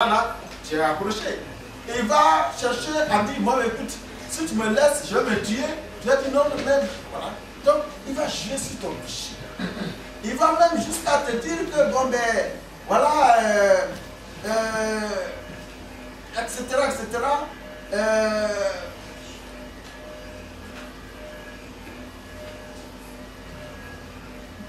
Là, tu es accroché. Il va chercher à dire, moi écoute, si tu me laisses, je vais me tuer. Je vais dire non, même. Voilà. Donc, il va jouer sur ton péché. Il va même jusqu'à te dire que, bon, ben, voilà, etc., etc.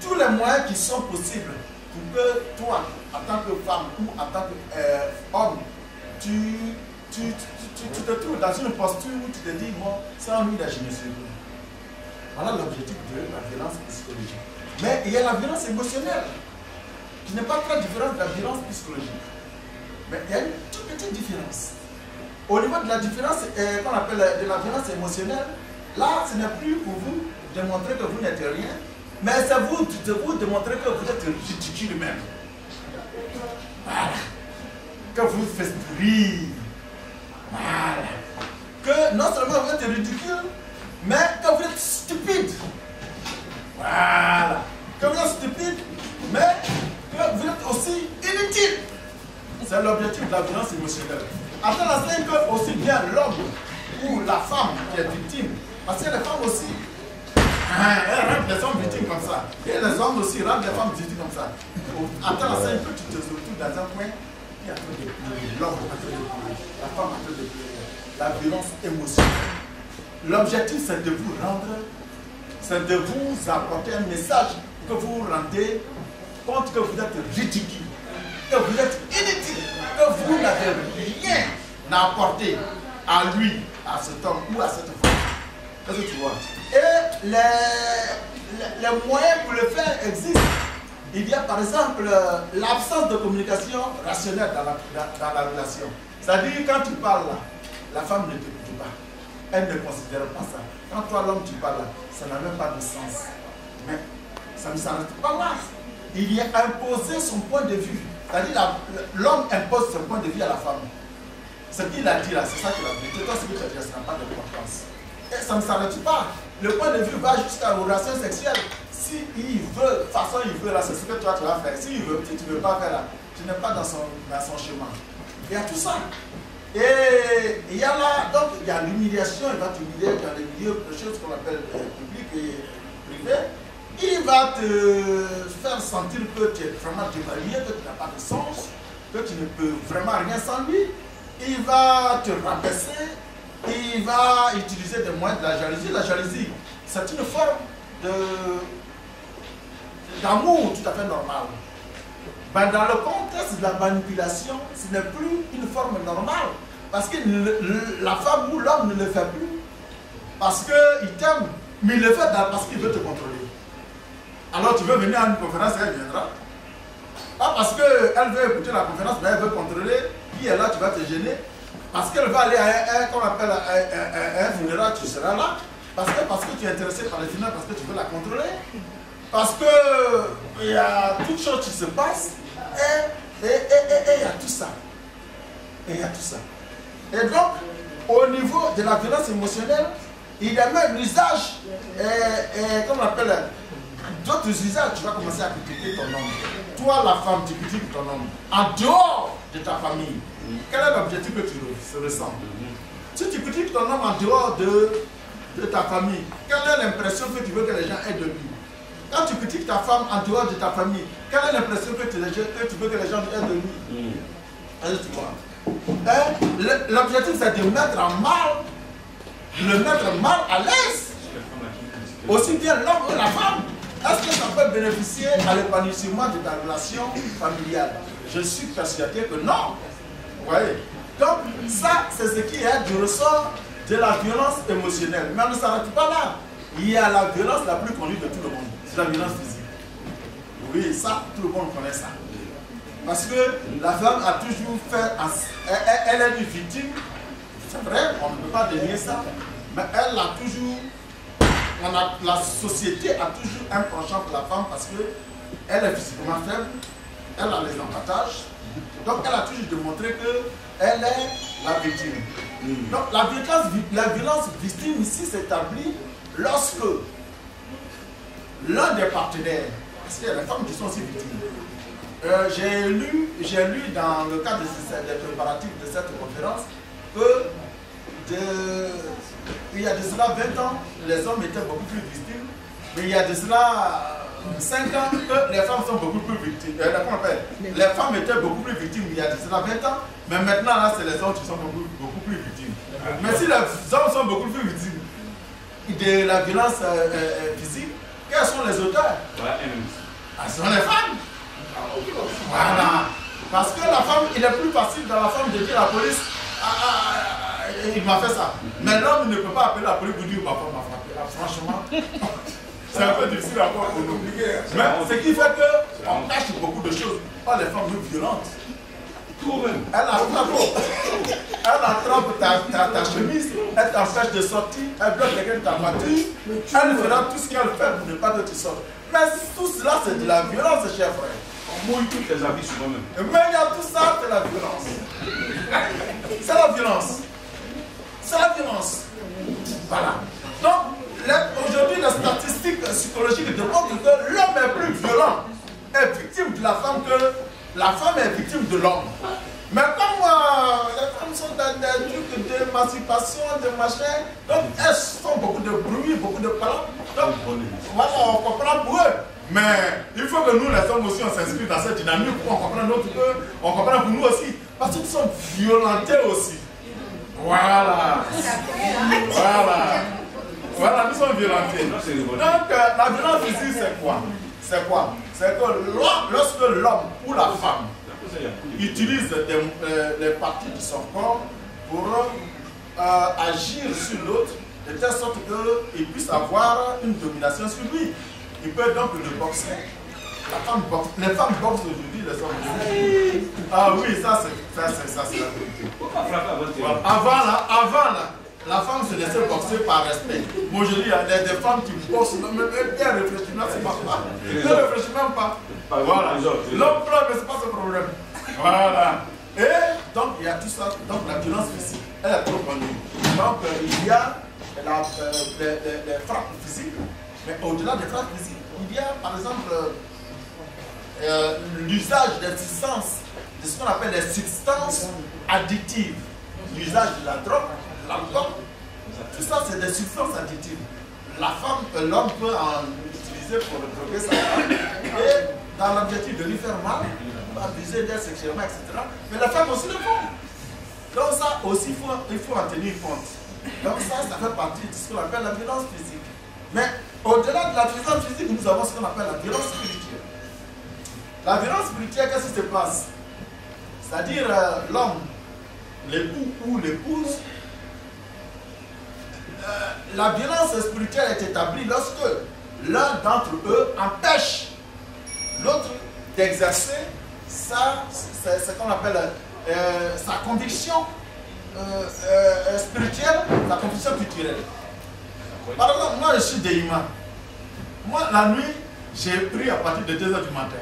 Tous les moyens qui sont possibles pour que toi, en tant que femme ou en tant qu'homme, tu te trouves dans une posture où tu te dis, moi, sans lui, je me suis. Voilà l'objectif de la violence psychologique. Mais il y a la violence émotionnelle, qui n'est pas très différente de la violence psychologique. Mais il y a une toute petite différence. Au niveau de la différence qu'on appelle de la violence émotionnelle, là, ce n'est plus pour vous démontrer que vous n'êtes rien, mais c'est vous de vous démontrer que vous êtes ridicule même. Voilà. Que vous faites rire. Voilà. Que non seulement vous êtes ridicule, mais que vous êtes stupide. Voilà. Que vous êtes stupide, mais que vous êtes aussi inutile. C'est l'objectif de la violence émotionnelle. À tel enseigne que aussi bien l'homme ou la femme qui est victime, parce que les femmes aussi, elles rendent les hommes victimes comme ça. Et les hommes aussi rendent les femmes victimes comme ça. À tel enseigne que tu te retrouves dans un coin, il y a trop de pleurer, l'homme a trop de pleurer, la femme a trop de pleurer. La violence émotionnelle. L'objectif, c'est de vous rendre, c'est de vous apporter un message que vous rendez compte que vous êtes ridicule, que vous êtes inutile, que vous n'avez rien à apporter à lui, à cet homme ou à cette femme. Qu'est-ce que tu vois? Et les moyens pour le faire existent. Il y a par exemple l'absence de communication rationnelle dans la relation. C'est-à-dire quand tu parles là, la femme ne t'écoute pas. Elle ne considère pas ça. Quand toi l'homme tu parles là, ça n'a même pas de sens. Mais ça ne s'arrête pas là. Il y a imposé son point de vue. C'est-à-dire l'homme impose son point de vue à la femme. Ce qu'il a dit là, c'est ça qu'il a dit. Toi, ce que tu as dit, ça n'a pas d'importance. Et ça ne s'arrête pas. Le point de vue va jusqu'à la relation sexuelle. Si il veut, de toute façon il veut là, c'est ce que toi tu vas faire. Si tu ne veux pas faire là, tu n'es pas dans son chemin. Il y a tout ça. Et il y a là, donc il y a l'humiliation, il va t'humilier dans les milieux de choses qu'on appelle public et privé. Il va te faire sentir que tu es vraiment dévalué, que tu n'as pas de sens, que tu ne peux vraiment rien sans lui. Il va te rabaisser, il va utiliser des moyens de la jalousie. La jalousie, c'est une forme d'amour tout à fait normal. Ben, dans le contexte de la manipulation, ce n'est plus une forme normale. Parce que la femme ou l'homme ne le fait plus. Parce qu'il t'aime, mais il le fait parce qu'il veut te contrôler. Alors tu veux venir à une conférence et elle viendra. Pas parce qu'elle veut écouter la conférence, mais elle veut contrôler. Qui est là, tu vas te gêner. Parce qu'elle va aller à un funérail, tu seras là. Parce que tu es intéressé par les funérailles, parce que tu veux la contrôler. Parce qu'il y a toutes choses qui se passent. Et il y a tout ça. Et il y a tout ça. Et donc, au niveau de la violence émotionnelle, il y a même l'usage, comme on appelle, d'autres usages. Tu vas commencer à critiquer ton homme. Toi, la femme, tu critiques ton homme. En dehors de ta famille, quel est l'objectif que tu ressens? Si tu critiques ton homme en dehors de ta famille, quelle est l'impression que tu veux que les gens aient de lui? Quand tu critiques ta femme en dehors de ta famille, quelle est l'impression que tu veux que les gens aient de lui? Tu vois. L'objectif, c'est de mettre le mettre mal à l'aise. Aussi bien l'homme que la femme. Est-ce que ça peut bénéficier à l'épanouissement de ta relation familiale? Je suis persuadé que non. Vous voyez? Donc, ça, c'est ce qui est du ressort de la violence émotionnelle. Mais on ne s'arrête pas là. Il y a la violence la plus connue de tout le monde. C'est la violence physique. Oui, ça, tout le monde connaît ça. Parce que la femme a toujours fait, elle est une victime, c'est vrai, on ne peut pas dénier ça, mais elle a toujours, la société a toujours un penchant pour la femme parce qu'elle est physiquement faible, elle a les empâtages, donc elle a toujours démontré qu'elle est la victime. Donc la violence victime ici s'établit lorsque l'un des partenaires, parce qu'il y a des femmes qui sont aussi victimes, J'ai lu dans le cadre des préparatifs de cette conférence que il y a de cela 20 ans, les hommes étaient beaucoup plus victimes, mais il y a de cela 5 ans que les femmes sont beaucoup plus victimes. Les femmes étaient beaucoup plus victimes il y a de cela 20 ans, mais maintenant là c'est les hommes qui sont beaucoup plus victimes. Mais si les hommes sont beaucoup plus victimes de la violence physique, quels sont les auteurs? Ce sont les femmes. Voilà. Parce que la femme, il est plus facile dans la femme de dire à la police, il m'a fait ça. Mais l'homme ne peut pas appeler la police pour dire ma femme m'a frappé. Franchement, c'est un peu difficile à voir pour nous. Mais ce qui fait qu'on cache beaucoup de choses. Pas les femmes violentes. Elle attrape ta chemise, elle t'empêche de sortir, elle bloque quelqu'un de ta voiture, elle fera tout ce qu'elle fait pour ne pas que tu sortes. Mais tout cela, c'est de la violence, cher frère. On mouille toutes les habits sur moi-même. Mais il y a tout ça, c'est la violence. C'est la violence. C'est la violence. Voilà. Donc, aujourd'hui, les statistiques psychologiques démontrent que l'homme est plus violent, est victime de la femme que la femme est victime de l'homme. Mais comme les femmes sont dans des trucs d'émancipation, de machin, donc elles font beaucoup de bruit, beaucoup de paroles. Donc, voilà, on comprend pour eux. Mais il faut que nous, les hommes aussi, on s'inscrive dans cette dynamique pour qu'on comprenne notre peu, on comprend pour nous aussi. Parce que nous sommes violentés aussi. Voilà. Voilà, nous sommes violentés. Donc, la violence physique, c'est quoi? C'est que lorsque l'homme ou la femme utilise les parties de son corps pour agir sur l'autre, de telle sorte qu'il puisse avoir une domination sur lui. Il peut donc le boxer. Les femmes boxent aujourd'hui, les hommes aujourd'hui. Ah oui, ça c'est la vérité. Avant là, la femme se laissait boxer par respect. Moi je dis, il y a des femmes qui boxent, mais elles ne réfléchissent pas. Elles ne réfléchissent même pas. Voilà. L'homme pleure, mais ce n'est pas ce problème. Voilà. Et donc il y a tout ça. Donc la violence physique, elle est trop connue. Donc il y a les frappes physiques, mais au-delà des frappes physiques, il y a par exemple l'usage des substances, de ce qu'on appelle les substances additives. L'usage de la drogue, l'alcool, tout ça c'est des substances additives. L'homme peut en utiliser pour droguer sa femme et dans l'objectif de lui faire mal, abuser d'elle sexuellement, etc. Mais les femmes aussi le font. Donc ça aussi, il faut en tenir compte. Donc ça fait partie de ce qu'on appelle la violence physique. Mais au-delà de la violence physique, nous avons ce qu'on appelle la violence spirituelle. La violence spirituelle, qu'est-ce qui se passe? C'est-à-dire l'homme, l'époux ou l'épouse, la violence spirituelle est établie lorsque l'un d'entre eux empêche l'autre d'exercer ce qu'on appelle sa conviction spirituelle, sa conviction culturelle. Par exemple, moi je suis déima. Moi la nuit, j'ai prié à partir de 2h du matin.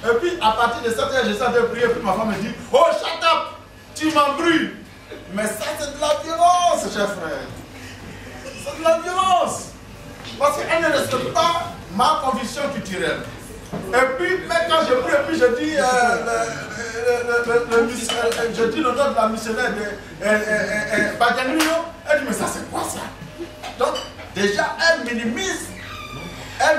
Et puis à partir de 7h, j'essaie de prier, puis ma femme me dit, oh shut up, tu m'embrouilles. Mais ça c'est de la violence, cher frère. C'est de la violence. Parce qu'elle ne respecte pas ma conviction culturelle. Et puis, même quand je prie, et puis je dis le nom de la missionnaire de Baganino, elle dit, mais ça c'est quoi ça? Donc, déjà, elle minimise la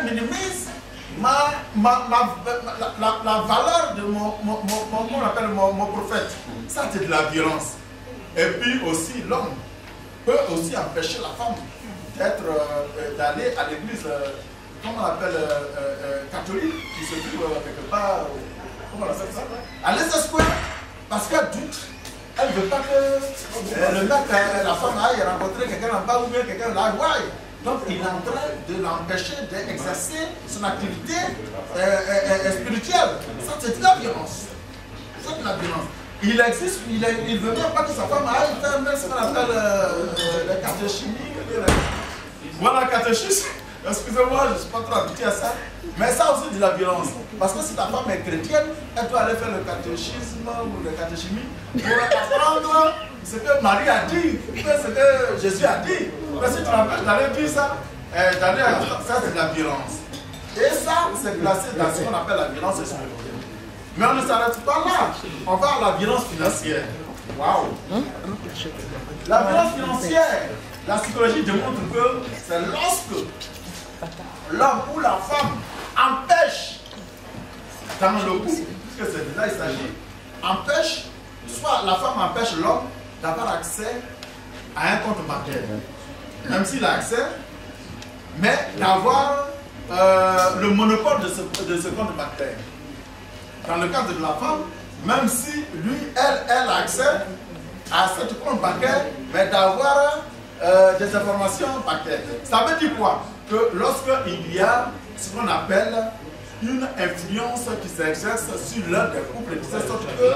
valeur de mon prophète. Ça c'est de la violence. Et puis aussi, l'homme peut aussi empêcher la femme d'aller à l'église, comment on appelle, catholique, qui se trouve quelque part, comment on appelle ça, à l'Est-Square, parce qu'elle doute. Elle ne veut pas que le mec, la femme aille rencontrer quelqu'un en bas ou bien quelqu'un là. Donc il est en train de l'empêcher d'exercer son activité spirituelle. Ça c'est de la violence. C'est de la violence. Il existe, il ne veut même pas que sa femme aille faire même ce qu'on appelle la catéchimie. Voilà, catéchisme. Excusez-moi, je ne suis pas trop habitué à ça. Mais ça aussi de la violence. Parce que si ta femme est chrétienne, elle doit aller faire le catéchisme ou la catéchimie pour apprendre ce que Marie a dit, ce que Jésus a dit. Mais si tu l'empêches d'aller dire ça, ça c'est de la violence. Et ça, c'est placé dans ce qu'on appelle la violence spirituelle. Mais on ne s'arrête pas là. On va à la violence financière. Waouh! La violence financière, la psychologie démontre que c'est lorsque l'homme ou la femme empêche, dans le couple, puisque c'est de là il s'agit, empêche, soit la femme empêche l'homme d'avoir accès à un compte bancaire, même s'il a accès, mais d'avoir le monopole de ce compte bancaire. Dans le cas de la femme, même si lui, elle a accès à ce compte bancaire, mais d'avoir des informations bancaires. Ça veut dire quoi? Que lorsqu'il y a ce qu'on appelle une influence qui s'exerce sur l'un des couples, de telle sorte que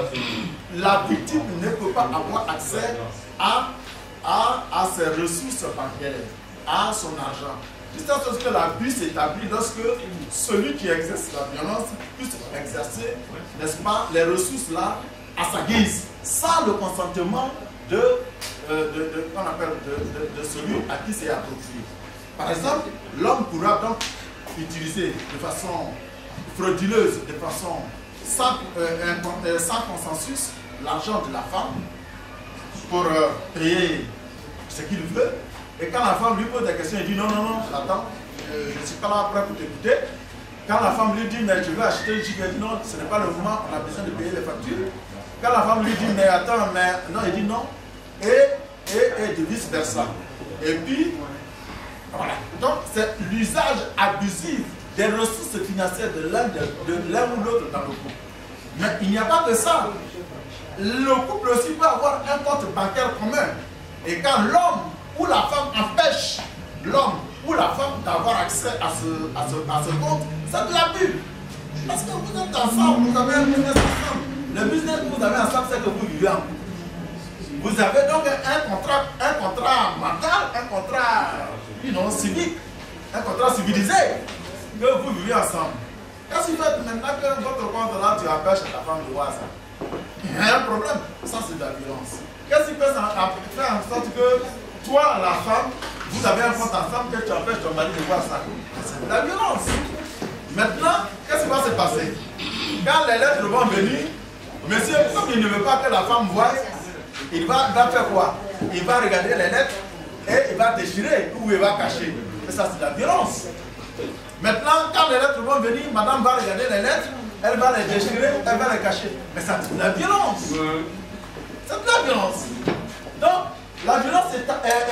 la victime ne peut pas avoir accès à ses ressources bancaires, à son argent. De telle sorte que l'abus s'établit lorsque celui qui exerce la violence puisse exercer, n'est-ce pas, les ressources là à sa guise, sans le consentement de celui à qui c'est approprié. Par exemple, l'homme pourra donc utiliser de façon frauduleuse, de façon sans consensus, l'argent de la femme pour payer ce qu'il veut. Et quand la femme lui pose des questions, il dit non, non, non, attends, je ne suis pas là prêt pour t'écouter. Quand la femme lui dit, mais je veux acheter, je lui dis non, ce n'est pas le moment, on a besoin de payer les factures. Quand la femme lui dit, mais attends, mais non, il dit non. Et de vice versa. Et puis, voilà. Donc, c'est l'usage abusif des ressources financières de l'un ou l'autre dans le couple. Mais il n'y a pas que ça. Le couple aussi peut avoir un compte bancaire commun. Et quand l'homme ou la femme empêche l'homme ou la femme d'avoir accès à ce compte, c'est de l'abus. Parce que vous êtes ensemble, vous avez un business ensemble. Le business que vous avez ensemble, c'est que vous vivez en couple. Vous avez donc un contrat mental, un contrat civique, un contrat civilisé que vous vivez ensemble. Qu'est-ce qui fait maintenant que votre compte là, tu empêches ta femme de voir ça? Il y a un problème. Ça, c'est de la violence. Qu'est-ce qui fait faire en sorte que toi, la femme, vous avez un compte ensemble que tu empêches ton mari de voir ça? C'est de la violence. Maintenant, qu'est-ce qui va se passer? Quand les lettres vont venir, monsieur, comme il ne veut pas que la femme voie, il va faire quoi? Il va regarder les lettres et il va déchirer ou il va cacher. Et ça, c'est de la violence. Maintenant, quand les lettres vont venir, madame va regarder les lettres, elle va les déchirer, elle va les cacher. Mais ça, c'est de la violence. C'est de la violence. Donc, la violence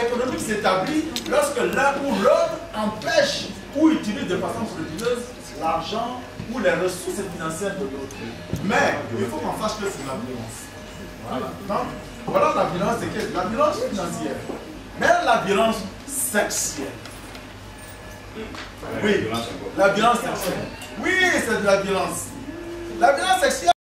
économique s'établit lorsque l'un ou l'autre empêche ou utilise de façon frauduleuse l'argent ou les ressources financières de l'autre. Mais il faut qu'on sache que c'est la violence. Voilà. Donc, voilà la violence, c'est la violence financière. Mais la violence sexuelle. Oui, la violence sexuelle. Oui, c'est de la violence. La violence sexuelle.